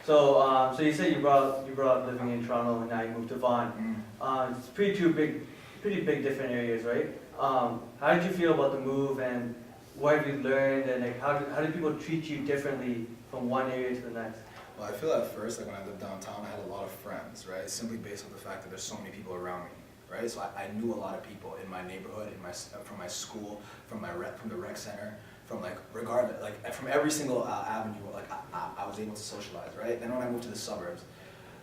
So you said you brought up living in Toronto and now you moved to Vaughan. It's pretty big different areas, right? How did you feel about the move, and what have you learned, and like how do people treat you differently from one area to the next? Well, I feel at first, like when I lived downtown, I had a lot of friends, right? Simply based on the fact that there's so many people around me, right? So I knew a lot of people in my neighborhood, from my school, from the rec center, from like regardless, like from every single avenue. Like I was able to socialize, right? Then when I moved to the suburbs,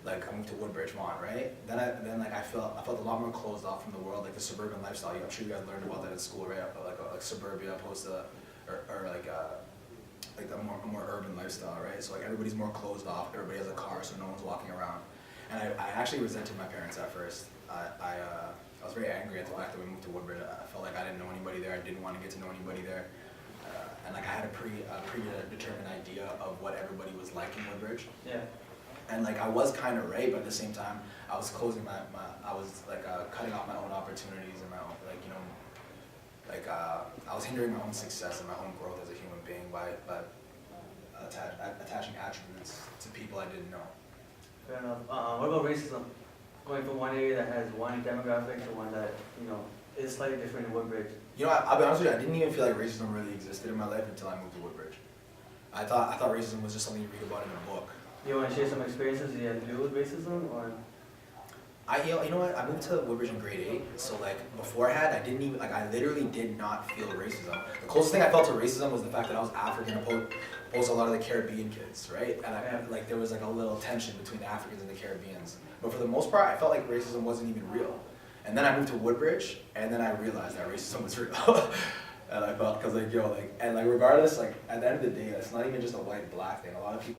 like I moved to Woodbridge, Vaughan, right? Then I felt a lot more closed off from the world, like the suburban lifestyle. I'm sure you guys learned about that in school, right? Like suburbia opposed to, or like the more urban lifestyle, right? So like everybody's more closed off. Everybody has a car, so no one's walking around. And I actually resented my parents at first. I was very angry at the fact that we moved to Woodbridge. I felt like I didn't know anybody there. I didn't want to get to know anybody there. And like I had a predetermined idea of what everybody was like in Woodbridge. Yeah. And like I was kind of right, but at the same time, I was closing I was like cutting off my own opportunities and my own, like, you know, like I was hindering my own success and my own growth as a human being by attaching attributes to people I didn't know. Fair enough. What about racism? Going from one area that has one demographic to one that, you know, is slightly different in Woodbridge. You know, I'll be honest with you, I didn't even feel like racism really existed in my life until I moved to Woodbridge. I thought racism was just something you read about in a book. You want to share some experiences you had to do with racism, or? You know what? I moved to Woodbridge in grade 8, so like beforehand, I literally did not feel racism. The closest thing I felt to racism was the fact that I was African opposed to a lot of the Caribbean kids, right? And like there was like a little tension between the Africans and the Caribbeans. But for the most part, I felt like racism wasn't even real. And then I moved to Woodbridge, and then I realized that racism was real. And I felt, cause like, yo, like, and like regardless, like at the end of the day, it's not even just a white-black thing. A lot of people